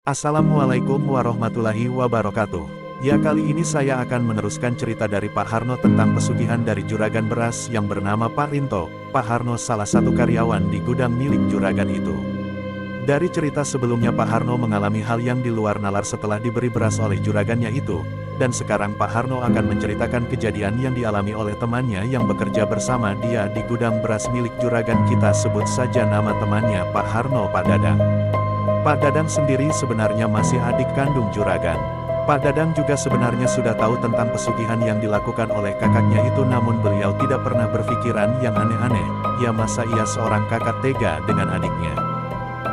Assalamualaikum warahmatullahi wabarakatuh. Ya, kali ini saya akan meneruskan cerita dari Pak Harno tentang pesugihan dari juragan beras yang bernama Pak Rinto. Pak Harno salah satu karyawan di gudang milik juragan itu. Dari cerita sebelumnya Pak Harno mengalami hal yang di luar nalar setelah diberi beras oleh juragannya itu. Dan sekarang Pak Harno akan menceritakan kejadian yang dialami oleh temannya yang bekerja bersama dia di gudang beras milik juragan. Kita sebut saja nama temannya Pak Harno, Pak Dadang. Pak Dadang sendiri sebenarnya masih adik kandung juragan. Pak Dadang juga sebenarnya sudah tahu tentang pesugihan yang dilakukan oleh kakaknya itu, namun beliau tidak pernah berpikiran yang aneh-aneh. Ya, masa ia seorang kakak tega dengan adiknya.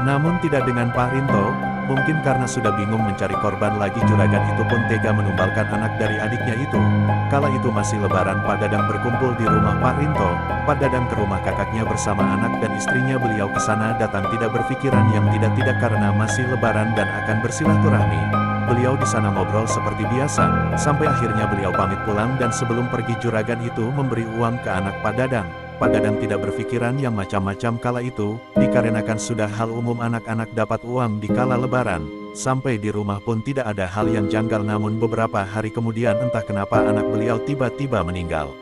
Namun tidak dengan Pak Rinto, mungkin karena sudah bingung mencari korban lagi, juragan itu pun tega menumbalkan anak dari adiknya itu. Kala itu masih lebaran, Pak Dadang berkumpul di rumah Pak Rinto. Pak Dadang ke rumah kakaknya bersama anak dan istrinya. Beliau ke sana datang tidak berpikiran yang tidak-tidak karena masih lebaran dan akan bersilaturahmi. Beliau di sana ngobrol seperti biasa, sampai akhirnya beliau pamit pulang dan sebelum pergi juragan itu memberi uang ke anak Pak Dadang. Pak Dadang tidak berpikiran yang macam-macam kala itu, dikarenakan sudah hal umum anak-anak dapat uang di kala lebaran. Sampai di rumah pun tidak ada hal yang janggal, namun beberapa hari kemudian entah kenapa anak beliau tiba-tiba meninggal.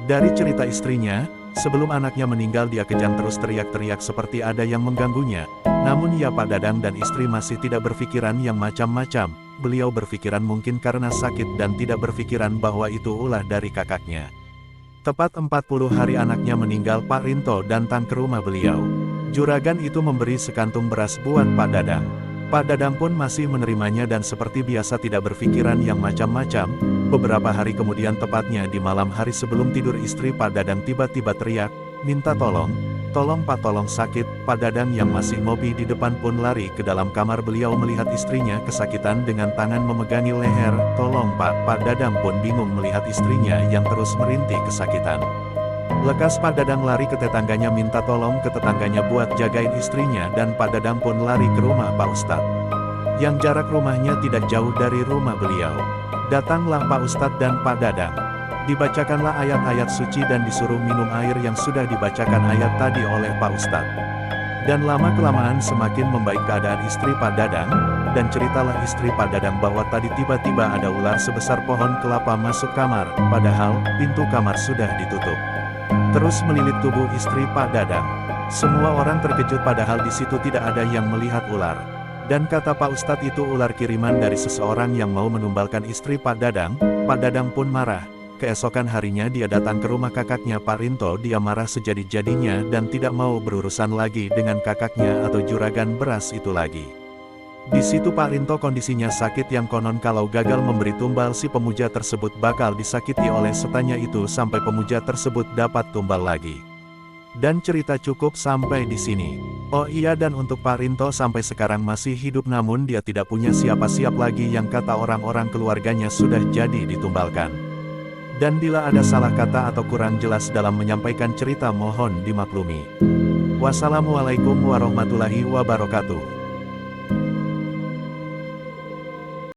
Dari cerita istrinya, sebelum anaknya meninggal dia kejang terus teriak-teriak seperti ada yang mengganggunya. Namun ya, Pak Dadang dan istri masih tidak berpikiran yang macam-macam. Beliau berpikiran mungkin karena sakit dan tidak berpikiran bahwa itu ulah dari kakaknya. Tepat 40 hari anaknya meninggal, Pak Rinto datang ke rumah beliau. Juragan itu memberi sekantung beras buat Pak Dadang. Pak Dadang pun masih menerimanya dan seperti biasa tidak berpikiran yang macam-macam. Beberapa hari kemudian, tepatnya di malam hari sebelum tidur, istri Pak Dadang tiba-tiba teriak, minta tolong. Tolong Pak, tolong, sakit. Pak Dadang yang masih ngopi di depan pun lari ke dalam kamar beliau melihat istrinya kesakitan dengan tangan memegangi leher. Tolong Pak. Pak Dadang pun bingung melihat istrinya yang terus merintih kesakitan. Lekas Pak Dadang lari ke tetangganya minta tolong ke tetangganya buat jagain istrinya, dan Pak Dadang pun lari ke rumah Pak Ustadz, yang jarak rumahnya tidak jauh dari rumah beliau. Datanglah Pak Ustadz dan Pak Dadang. Dibacakanlah ayat-ayat suci dan disuruh minum air yang sudah dibacakan ayat tadi oleh Pak Ustadz. Dan lama-kelamaan semakin membaik keadaan istri Pak Dadang, dan ceritalah istri Pak Dadang bahwa tadi tiba-tiba ada ular sebesar pohon kelapa masuk kamar, padahal pintu kamar sudah ditutup. Terus melilit tubuh istri Pak Dadang. Semua orang terkejut padahal di situ tidak ada yang melihat ular. Dan kata Pak Ustadz itu ular kiriman dari seseorang yang mau menumbalkan istri Pak Dadang. Pak Dadang pun marah. Keesokan harinya dia datang ke rumah kakaknya Pak Rinto. Dia marah sejadi-jadinya dan tidak mau berurusan lagi dengan kakaknya atau juragan beras itu lagi. Di situ Pak Rinto kondisinya sakit yang konon kalau gagal memberi tumbal si pemuja tersebut bakal disakiti oleh setannya itu sampai pemuja tersebut dapat tumbal lagi. Dan cerita cukup sampai di sini. Oh iya, dan untuk Pak Rinto sampai sekarang masih hidup, namun dia tidak punya siapa-siapa lagi yang kata orang-orang keluarganya sudah jadi ditumbalkan. Dan bila ada salah kata atau kurang jelas dalam menyampaikan cerita mohon dimaklumi. Wassalamualaikum warahmatullahi wabarakatuh.